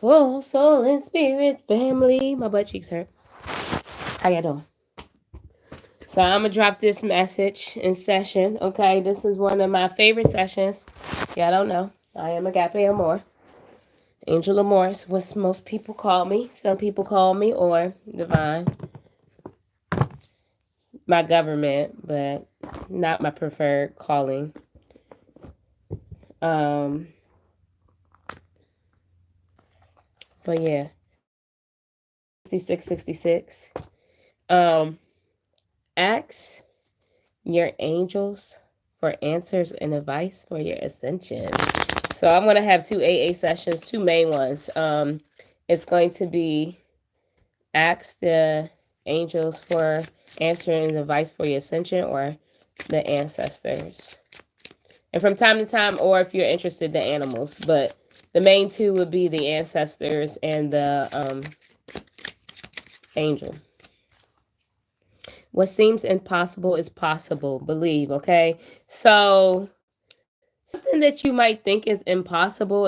Full soul and spirit family. My butt cheeks hurt. How y'all doing? So I'm gonna drop this message in session. Okay, this is one of my favorite sessions. Y'all don't know. I am Agape Amor. Angel Amor is what most people call me. Some people call me or Divine. My government, but not my preferred calling. Um, but yeah. 6666. Um, ask your angels for answers and advice for your ascension. So I'm gonna have two AA sessions, two main ones. It's going to be ask the angels for answering advice for your ascension or the ancestors. And from time to time, or if you're interested, the animals. But the main two would be the ancestors and the angel. What seems impossible is possible. Believe, okay? So something that you might think is possible,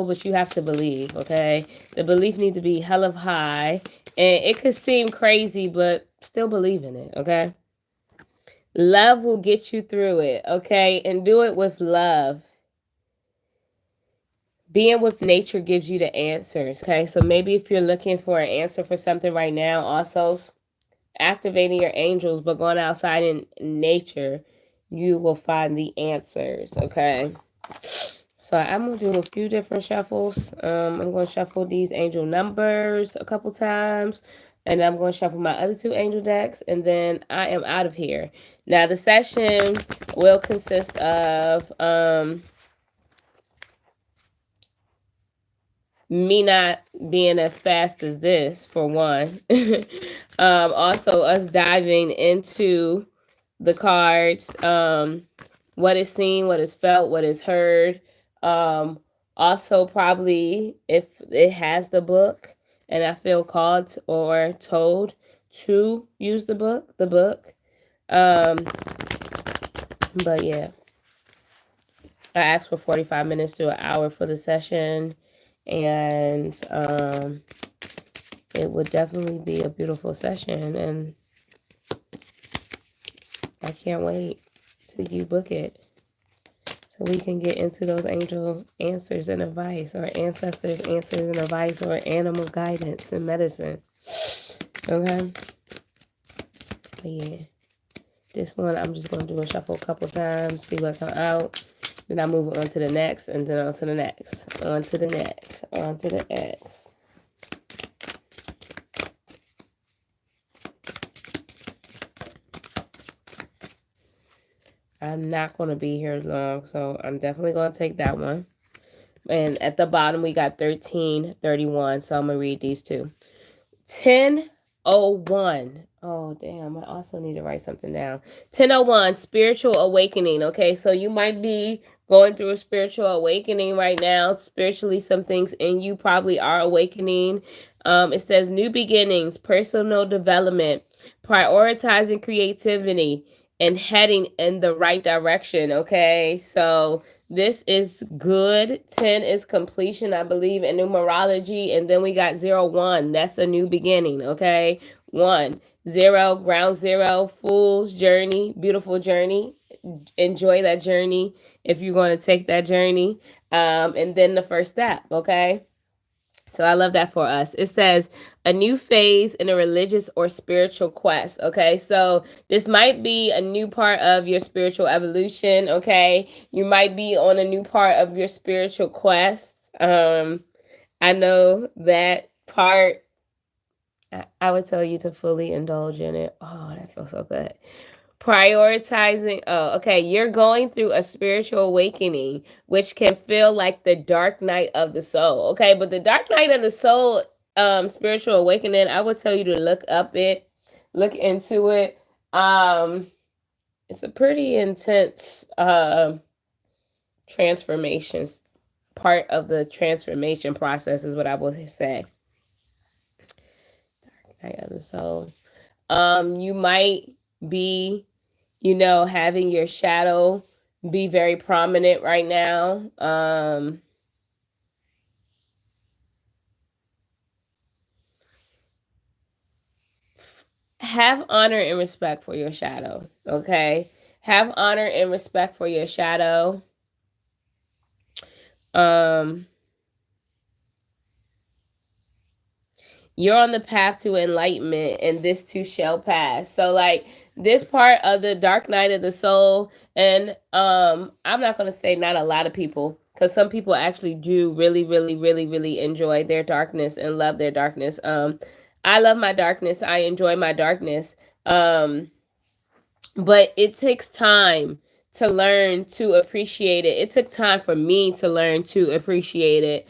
but you have to believe, okay? The belief needs to be hella high. And it could seem crazy, but still believe in it, okay? Love will get you through it, okay? And do it with love. Being with nature gives you the answers, okay? So maybe if you're looking for an answer for something right now, also activating your angels, but going outside in nature, you will find the answers, okay? So I'm going to do a few different shuffles. I'm going to shuffle these angel numbers a couple times. And I'm going to shuffle my other two angel decks. And then I am out of here. Now, the session will consist of me not being as fast as this, for one. Also, us diving into the cards, what is seen, what is felt, what is heard. Also, probably if it has the book and I feel called or told to use the book. Um, but yeah, I asked for 45 minutes to an hour for the session, and it would definitely be a beautiful session, and I can't wait till you book it so we can get into those angel answers and advice, or ancestors answers and advice, or animal guidance and medicine. Okay? But yeah, this one I'm just going to do a shuffle a couple times, see what comes out. Then I move on to the next, and then on to the next, on to the next, on to the next. I'm not going to be here long, so I'm definitely going to take that one. And at the bottom, we got 1331, so I'm going to read these two. 1001. Oh, damn. I also need to write something down. 1001, spiritual awakening. Okay, so you might be going through a spiritual awakening right now. Spiritually, some things in you probably are awakening. It says new beginnings, personal development, prioritizing creativity, and heading in the right direction. Okay, so this is good. 10 is completion, I believe, in numerology. And then we got 01. That's a new beginning, okay? 1, 0, ground zero, fool's journey, beautiful journey. Enjoy that journey if you're going to take that journey. And then the first step, okay? So I love that for us. It says a new phase in a religious or spiritual quest. Okay. So this might be a new part of your spiritual evolution. Okay. You might be on a new part of your spiritual quest. I know that part. I would tell you to fully indulge in it. Oh, that feels so good. Prioritizing. Oh, okay. You're going through a spiritual awakening, which can feel like the dark night of the soul. Okay. But the dark night of the soul, spiritual awakening, I would tell you to look into it. It's a pretty intense transformations part of the transformation process is what I would say. Dark night of the soul. You might be, having your shadow be very prominent right now. have honor and respect for your shadow, okay? Have honor and respect for your shadow. You're on the path to enlightenment, and this too shall pass. So like this part of the dark night of the soul, and I'm not going to say not a lot of people, because some people actually do really really really really enjoy their darkness and love their darkness. I love my darkness, I enjoy my darkness, but it takes time to learn to appreciate it. It took time for me to learn to appreciate it,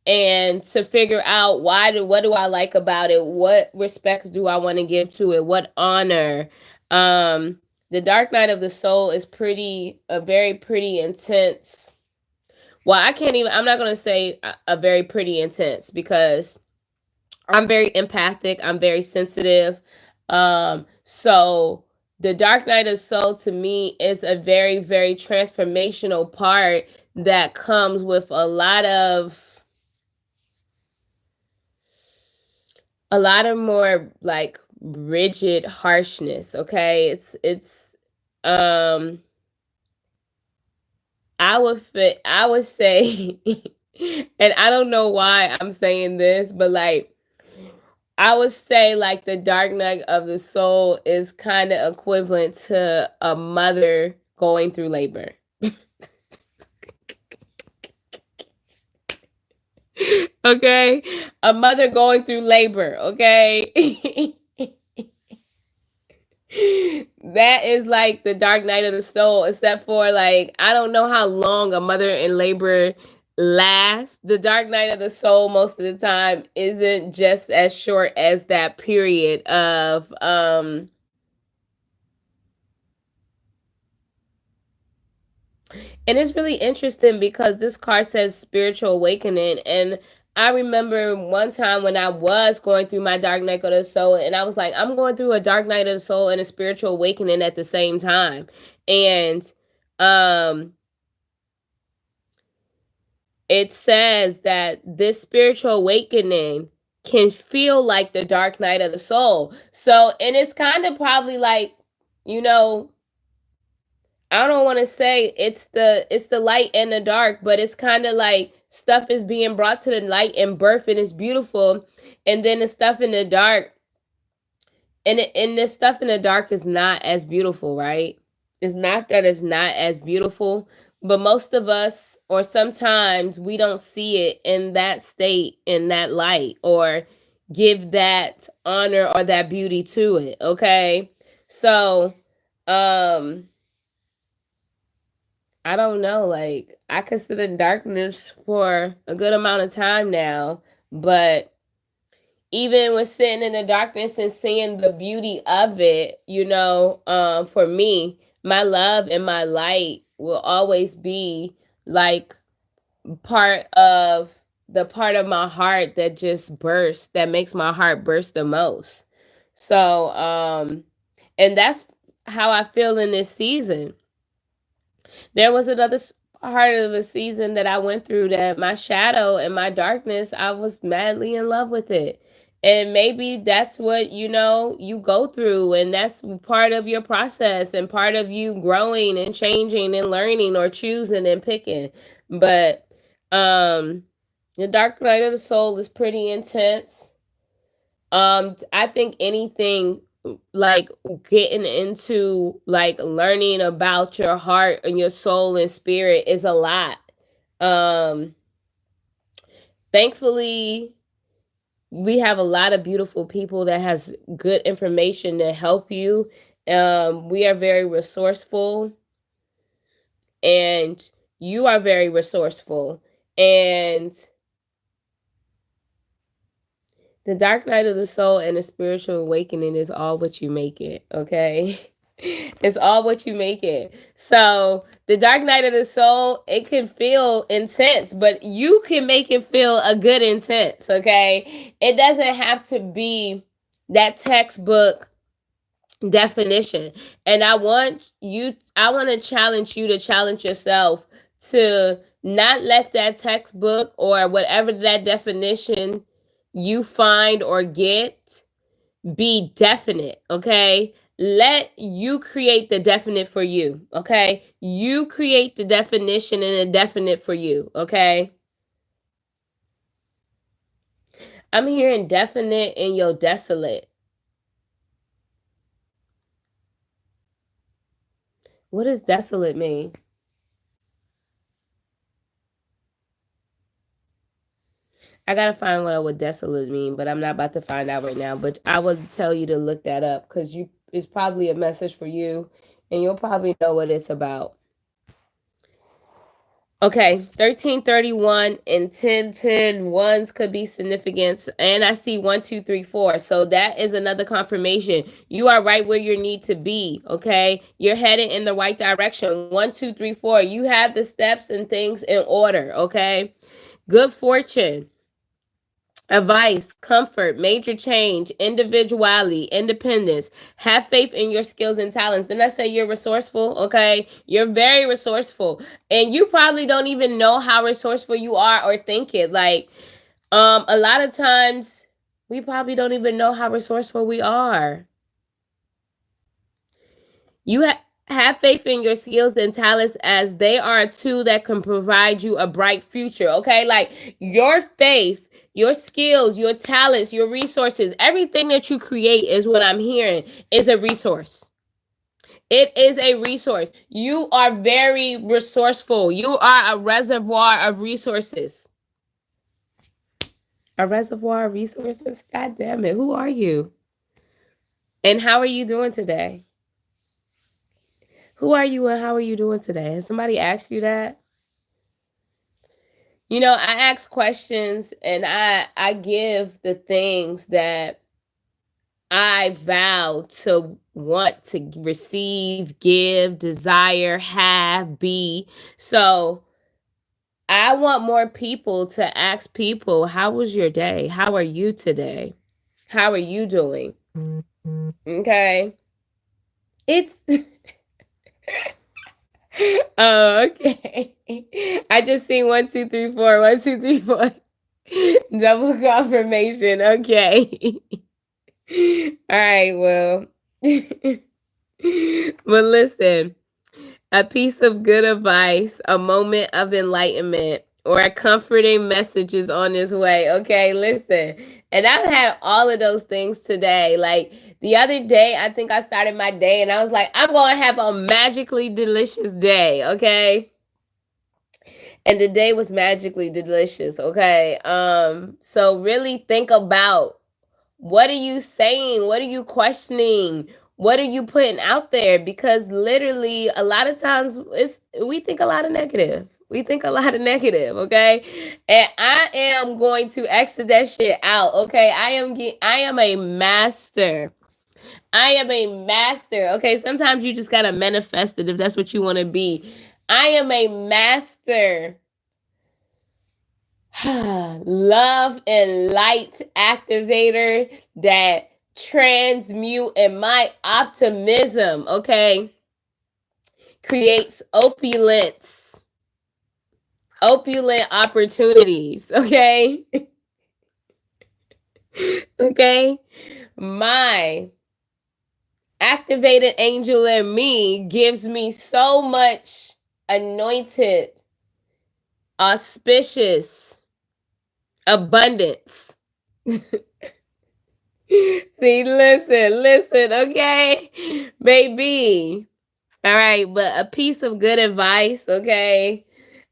and to figure out what do I like about it, what respects do I want to give to it, what honor. The dark night of the soul is very pretty intense. Well, I'm not going to say a very pretty intense, because I'm very empathic, I'm very sensitive. So the dark night of soul to me is a very very transformational part that comes with a lot more like rigid harshness, okay? It's I would say and I don't know why I'm saying this, but like I would say like the dark night of the soul is kind of equivalent to a mother going through labor. Okay? A mother going through labor, okay? That is like the dark night of the soul, except for like I don't know how long a mother in labor lasts. The dark night of the soul most of the time isn't just as short as that period of and it's really interesting because this card says spiritual awakening, and I remember one time when I was going through my dark night of the soul, and I was like, I'm going through a dark night of the soul and a spiritual awakening at the same time. And it says that this spiritual awakening can feel like the dark night of the soul. So, and it's kind of probably like, you know, I don't want to say it's the light and the dark, but it's kind of like stuff is being brought to the light and birth, and it's beautiful, and then the stuff in the dark, and this stuff in the dark is not as beautiful, right? It's not that it's not as beautiful, but most of us, or sometimes we don't see it in that state, in that light, or give that honor or that beauty to it. Okay, so I don't know, like I could sit in darkness for a good amount of time now, but even with sitting in the darkness and seeing the beauty of it, for me, my love and my light will always be like the part of my heart that just bursts, that makes my heart burst the most. So, and that's how I feel in this season. There was another part of the season that I went through that my shadow and my darkness, I was madly in love with it. And maybe that's what, you go through, and that's part of your process and part of you growing and changing and learning or choosing and picking. But the dark night of the soul is pretty intense. I think anything like getting into like learning about your heart and your soul and spirit is a lot. Um Thankfully we have a lot of beautiful people that has good information to help you. We are very resourceful, and you are very resourceful, and the dark night of the soul and the spiritual awakening is all what you make it, okay? It's all what you make it. So the dark night of the soul, it can feel intense, but you can make it feel a good intense, okay? It doesn't have to be that textbook definition. And I want to challenge you to challenge yourself to not let that textbook or whatever that definition you find or get be definite, okay? Let you create the definite for you, okay? You create the definition and the definite for you, okay? I'm hearing definite in your desolate. What does desolate mean? I gotta find what would desolate mean, but I'm not about to find out right now. But I would tell you to look that up because you it's probably a message for you, and you'll probably know what it's about. Okay, 1331 and 1010 ones could be significance. And I see 1, 2, 3, 4. So that is another confirmation. You are right where you need to be. Okay. You're headed in the right direction. 1, 2, 3, 4. You have the steps and things in order. Okay. Good fortune. Advice, comfort, major change, individuality, independence. Have faith in your skills and talents. Didn't I say you're resourceful? Okay. You're very resourceful. And you probably don't even know how resourceful you are or think it. Like, a lot of times we probably don't even know how resourceful we are. You have faith in your skills and talents as they are a tool that can provide you a bright future. Okay. Like your faith, your skills, your talents, your resources, everything that you create is what I'm hearing is a resource. It is a resource. You are very resourceful. You are a reservoir of resources. A reservoir of resources? God damn it. Who are you? And how are you doing today? Who are you and how are you doing today? Has somebody asked you that? You know, I ask questions and I give the things that I vow to want to receive, give, desire, have, be. So I want more people to ask people, how was your day? How are you today? How are you doing? Okay. It's oh, okay. I just seen 1, 2, 3, 4, 1, 2, 3, 4. Double confirmation. Okay. All right. Well, but listen, a piece of good advice, a moment of enlightenment, or a comforting message is on its way. Okay, listen. And I've had all of those things today. Like the other day, I think I started my day and I was like, I'm going to have a magically delicious day. Okay. And the day was magically delicious. Okay. So really think about what are you saying? What are you questioning? What are you putting out there? Because literally, a lot of times we think a lot of negative. We think a lot of negative, okay? And I am going to exit that shit out, okay? I am a master. I am a master. Okay, sometimes you just gotta manifest it if that's what you want to be. I am a master love and light activator that transmute and my optimism, okay, creates opulent opportunities, okay. Okay, my activated angel in me gives me so much anointed, auspicious abundance. See, listen, okay, baby. All right, but a piece of good advice, okay?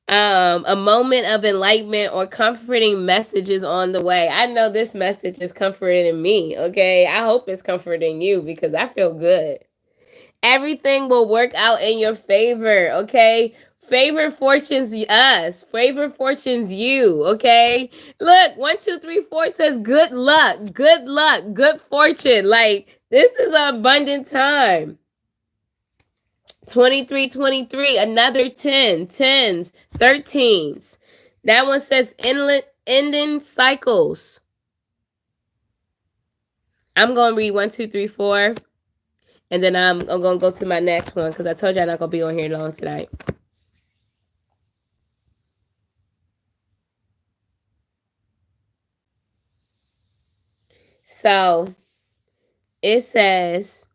A moment of enlightenment or comforting messages on the way. I know this message is comforting me, okay? I hope it's comforting you because I feel good. Everything will work out in your favor, okay? Favor fortunes us. Favor fortunes you, okay? Look, 1, 2, 3, 4 says good luck, good fortune. Like this is an abundant time. 23, another 10, 10s, 13s. That one says ending cycles. I'm going to read 1, 2, 3, 4. And then I'm going to go to my next one because I told you I'm not going to be on here long tonight. So it says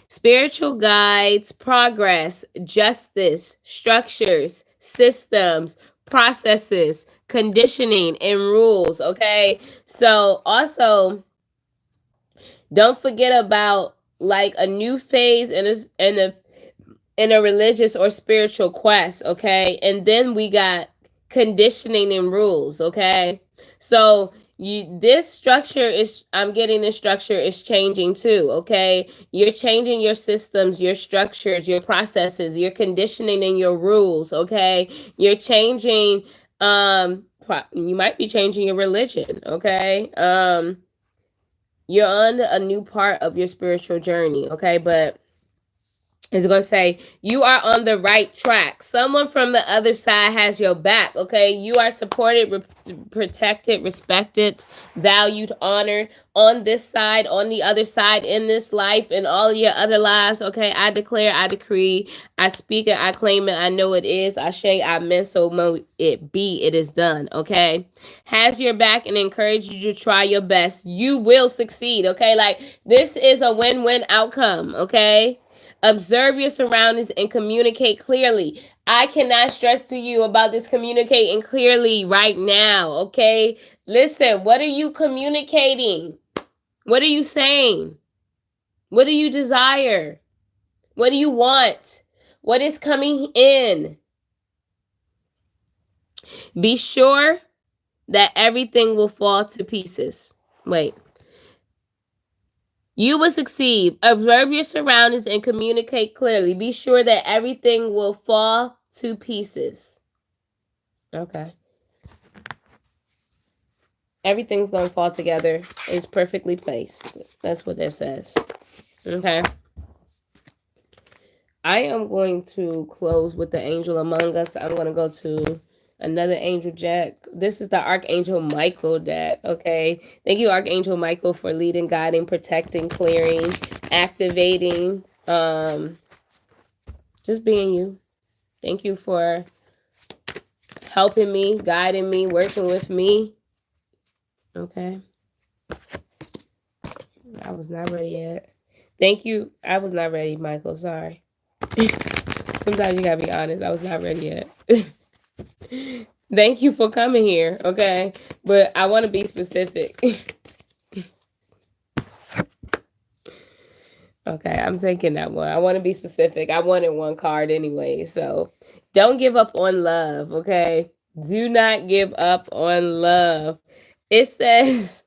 spiritual guides, progress, justice, structures, systems, processes, conditioning, and rules. Okay. So also don't forget about like a new phase in a religious or spiritual quest, okay? And then we got conditioning and rules, okay? So this structure is, I'm getting this structure is changing too, okay? You're changing your systems, your structures, your processes, your conditioning and your rules, okay? You're changing you might be changing your religion, okay? You're on a new part of your spiritual journey, okay? But it's going to say you are on the right track. Someone from the other side has your back, okay? You are supported, protected, respected, valued, honored on this side, on the other side, in this life, and all your other lives, okay? I declare, I decree, I speak it, I claim it, I know it is. I say, I meant so mo it be, it is done, okay? Has your back and encourage you to try your best. You will succeed, okay? Like, this is a win-win outcome, okay? Observe your surroundings and communicate clearly. I cannot stress to you about this communicating clearly right now, okay? Listen, what are you communicating? What are you saying? What do you desire? What do you want? What is coming in? Be sure that everything will fall to pieces. Wait. You will succeed. Observe your surroundings and communicate clearly. Be sure that everything will fall to pieces. Okay. Everything's going to fall together. It's perfectly placed. That's what that says. Okay. I am going to close with the angel among us. I'm going to go to another angel deck. This is the Archangel Michael deck. Okay. Thank you, Archangel Michael, for leading, guiding, protecting, clearing, activating, just being you. Thank you for helping me, guiding me, working with me. Okay. I was not ready yet. Thank you. I was not ready, Michael. Sorry. Sometimes you gotta be honest. I was not ready yet. Thank you for coming here, okay? But I want to be specific. Okay, I'm taking that one. I want to be specific. I wanted one card anyway, so don't give up on love, okay? Do not give up on love. It says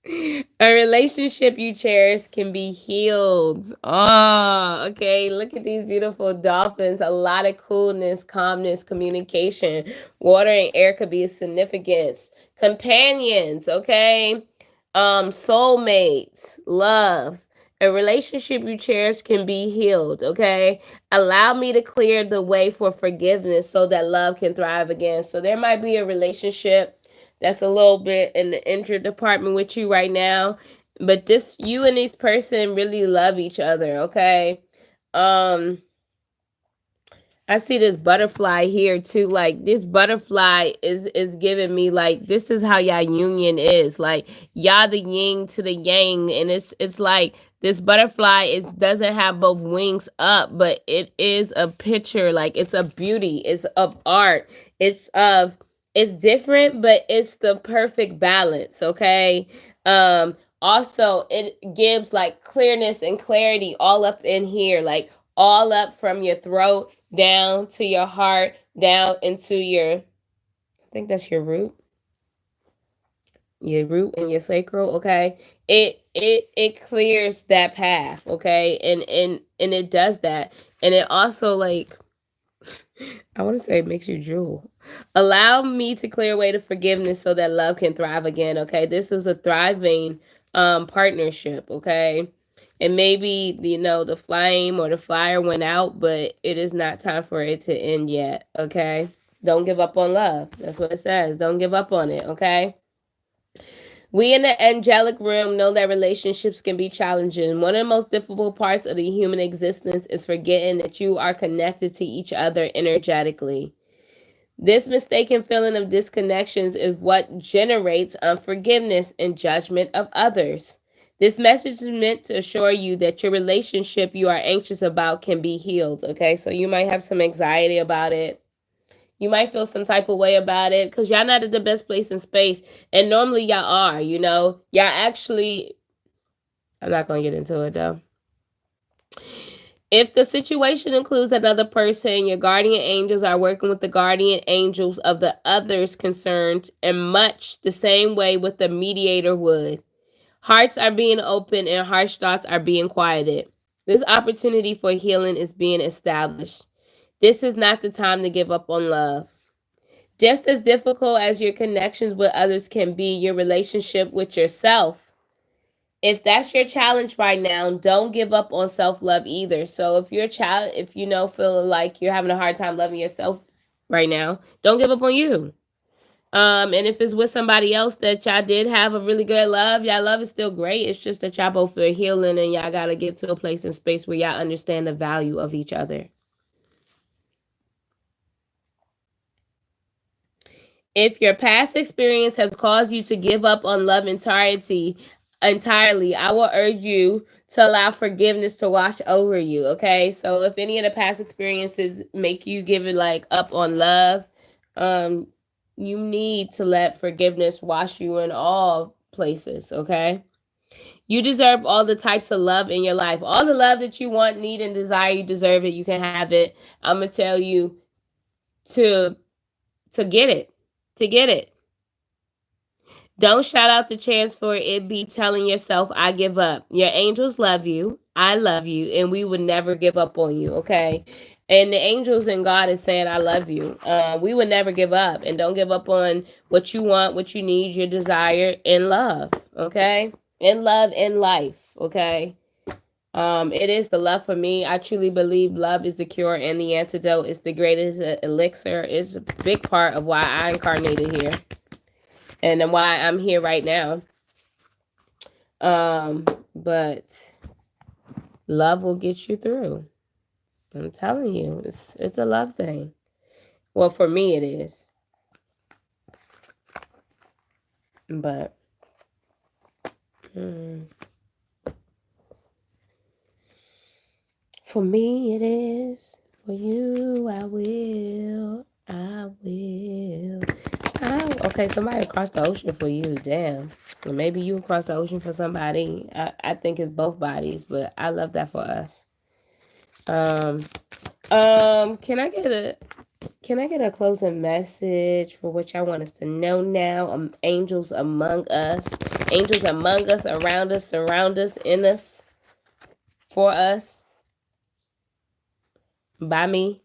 a relationship you cherish can be healed. Oh, okay. Look at these beautiful dolphins. A lot of coolness, calmness, communication. Water and air could be a significance. Companions, okay? Soulmates, love. A relationship you cherish can be healed, okay? Allow me to clear the way for forgiveness so that love can thrive again. So there might be a relationship that's a little bit in the injured department with you right now, but this, you and this person really love each other, okay? I see this butterfly here too. Like, this butterfly is giving me like, this is how y'all union is. Like, y'all the yin to the yang, and it's like this butterfly is doesn't have both wings up, but it is a picture. Like, it's a beauty. It's of art. It's different, but it's the perfect balance. Okay. Also, it gives like clearness and clarity all up in here, like all up from your throat down to your heart, down into your, I think that's your root and your sacral. Okay, it clears that path. Okay, and it does that, and it also, like, I want to say it makes you drool. Allow me to clear away the forgiveness so that love can thrive again. Okay, this is a thriving partnership. Okay, and maybe, the flame or the fire went out, but it is not time for it to end yet. Okay, don't give up on love. That's what it says. Don't give up on it. Okay. We in the angelic realm know that relationships can be challenging. One of the most difficult parts of the human existence is forgetting that you are connected to each other energetically. This mistaken feeling of disconnections is what generates unforgiveness and judgment of others. This message is meant to assure you that your relationship you are anxious about can be healed. Okay, so you might have some anxiety about it. You might feel some type of way about it because y'all not at the best place in space. And normally y'all are, you know. Y'all actually, I'm not going to get into it though. If the situation includes another person, your guardian angels are working with the guardian angels of the others concerned in much the same way with the mediator would. Hearts are being opened and harsh thoughts are being quieted. This opportunity for healing is being established. This is not the time to give up on love. Just as difficult as your connections with others can be, your relationship with yourself, if that's your challenge right now, don't give up on self-love either. So if you're a child, if you know, feel like you're having a hard time loving yourself right now, don't give up on you. And if it's with somebody else that y'all did have a really good love, y'all love is still great. It's just that y'all both are healing and y'all gotta get to a place and space where y'all understand the value of each other. If your past experience has caused you to give up on love entirely, I will urge you to allow forgiveness to wash over you. Okay, so if any of the past experiences make you give it like up on love, um, you need to let forgiveness wash you in all places. Okay, you deserve all the types of love in your life, all the love that you want, need, and desire. You deserve it. You can have it. I'm gonna tell you to get it, to get it. Don't shout out the chance for it. Be telling yourself, I give up. Your angels love you. I love you. And we would never give up on you. Okay. And the angels and God is saying, I love you. We would never give up. And don't give up on what you want, what you need, your desire in love. Okay. In love, in life. Okay. It is the love for me. I truly believe love is the cure and the antidote. It's the greatest elixir. It's a big part of why I incarnated here and then why I'm here right now. But love will get you through. I'm telling you, it's a love thing. Well, for me it is. But for me it is. For you, I will. Okay, somebody across the ocean for you. Damn. Or maybe you across the ocean for somebody. I think it's both bodies, but I love that for us. Can I get a closing message for what y'all want us to know now? Angels among us, around us, surround us, in us, for us, by me.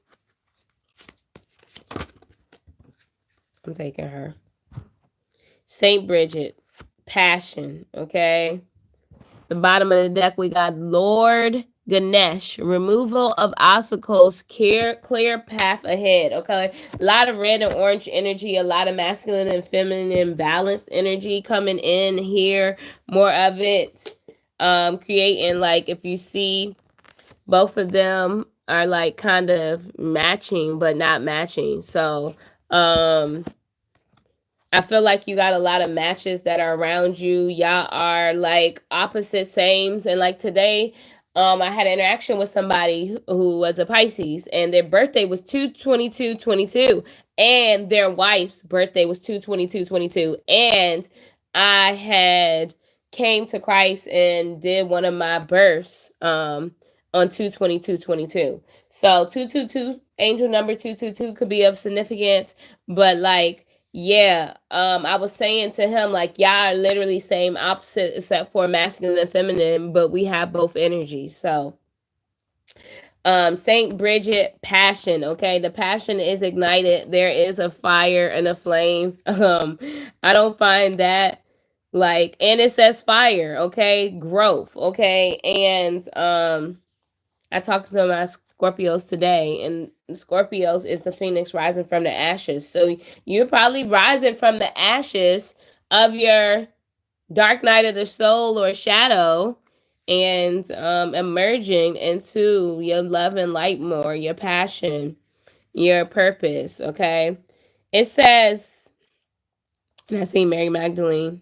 I'm taking her. Saint Bridget, passion, okay? The bottom of the deck, we got Lord Ganesh, removal of obstacles, clear path ahead. Okay, a lot of red and orange energy, a lot of masculine and feminine balanced energy coming in here. More of it, creating like if you see both of them are like kind of matching but not matching. So, I feel like you got a lot of matches that are around you. Y'all are like opposite sames. And like today, I had an interaction with somebody who was a Pisces and their birthday was 2/22/22 and their wife's birthday was 2/22/22. And I had came to Christ and did one of my births on 2/22/22. So 222, angel number 222 could be of significance, but like yeah, I was saying to him like y'all are literally same opposite except for masculine and feminine, but we have both energies. So Saint Bridget, passion, okay? The passion is ignited. There is a fire and a flame. I don't find that like, and it says fire, okay? Growth, okay? And I talked to my Scorpios today, and Scorpios is the phoenix rising from the ashes. So you're probably rising from the ashes of your dark night of the soul or shadow and emerging into your love and light more, your passion, your purpose, okay? It says, and I see Mary Magdalene.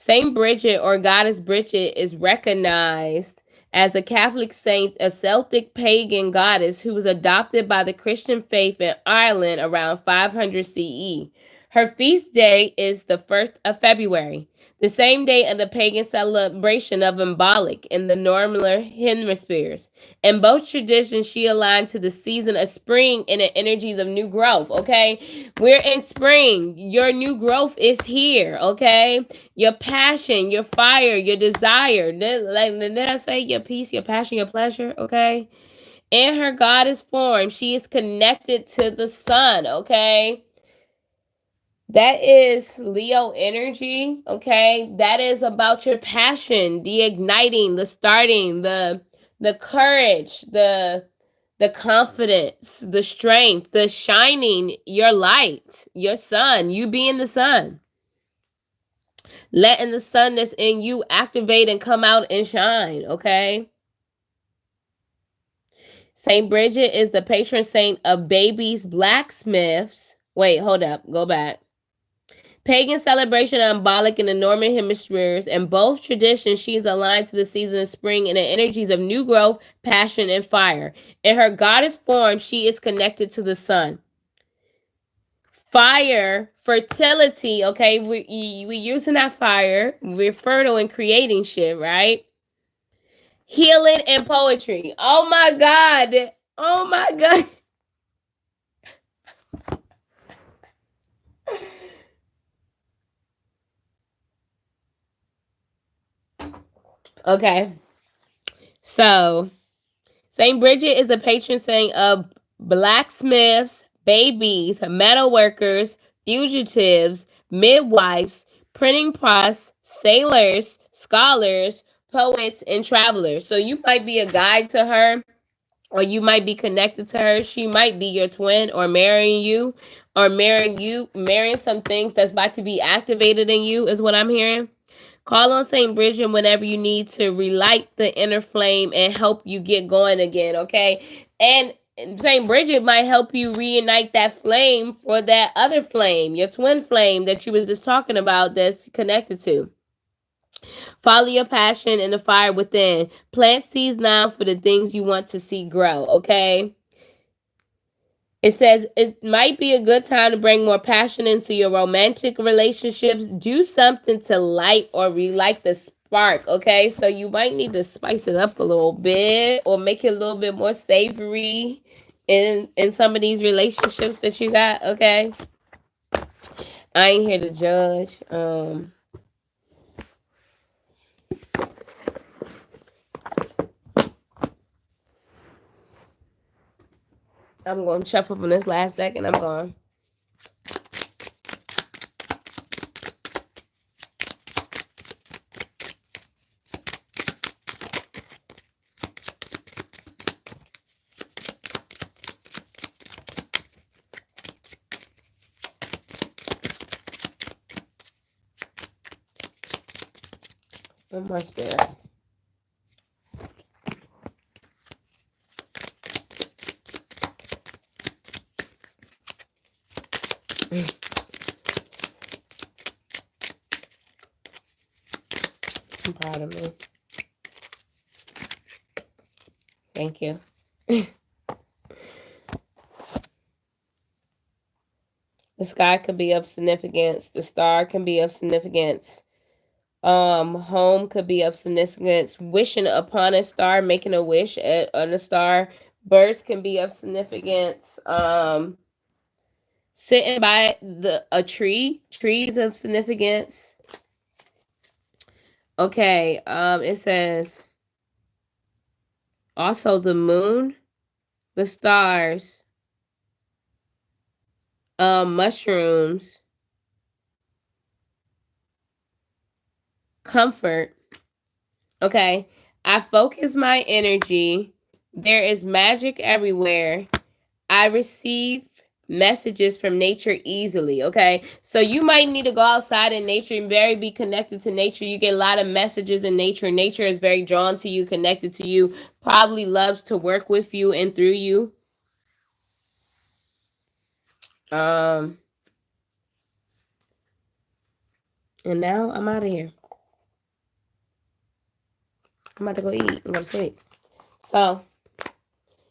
Saint Bridget or Goddess Bridget is recognized as a Catholic saint, a Celtic pagan goddess who was adopted by the Christian faith in Ireland around 500 CE. Her feast day is the 1st of February, the same day of the pagan celebration of Imbolc in the northern hemispheres. In both traditions, she aligned to the season of spring and the energies of new growth, okay? We're in spring. Your new growth is here, okay? Your passion, your fire, your desire. Did I say your peace, your passion, your pleasure, okay? In her goddess form, she is connected to the sun, okay? That is Leo energy, okay? That is about your passion, the igniting, the starting, the courage, the confidence, the strength, the shining, your light, your sun, you being the sun. Letting the sun that's in you activate and come out and shine, okay? Saint Bridget is the patron saint of babies, blacksmiths. Wait, hold up, go back. Pagan celebration of Imbolc in the northern hemispheres. In both traditions, she is aligned to the season of spring and the energies of new growth, passion, and fire. In her goddess form, she is connected to the sun. Fire, fertility, okay? We using that fire. We're fertile in creating shit, right? Healing and poetry. Oh my God. Oh my God. Okay. So, Saint Bridget is the patron saint of blacksmiths, babies, metal workers, fugitives, midwives, printing press, sailors, scholars, poets, and travelers. So you might be a guide to her, or you might be connected to her. She might be your twin, or marrying you, or marrying some things that's about to be activated in you, is what I'm hearing. Call on St. Bridget whenever you need to relight the inner flame and help you get going again, okay? And St. Bridget might help you reignite that flame for that other flame, your twin flame that you was just talking about that's connected to. Follow your passion and the fire within. Plant seeds now for the things you want to see grow, okay? It says it might be a good time to bring more passion into your romantic relationships. Do something to light or relight the spark, okay? So you might need to spice it up a little bit or make it a little bit more savory in some of these relationships that you got, okay? I ain't here to judge. I'm going to shuffle from this last deck and I'm gone. One more spirit. I'm proud of me. Thank you. The sky could be of significance. The star can be of significance. Home could be of significance. Wishing upon a star, making a wish on a star. Birds can be of significance. Sitting by a tree. Trees of significance. Okay. It says also the moon, the stars, mushrooms, comfort. Okay. I focus my energy. There is magic everywhere. I receive messages from nature easily. Okay. So you might need to go outside in nature and be connected to nature. You get a lot of messages in nature. Nature is very drawn to you, connected to you, probably loves to work with you and through you. And now I'm out of here. I'm about to go eat and go to sleep. So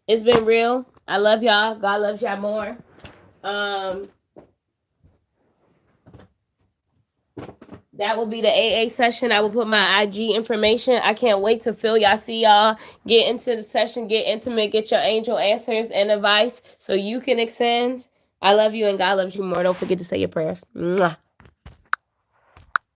it's been real. I love y'all. God loves y'all more. That will be the AA session. I will put my IG information. I can't wait to feel y'all, see y'all, get into the session, get intimate, get your angel answers and advice so you can extend. I love you and God loves you more. Don't forget to say your prayers. Mwah.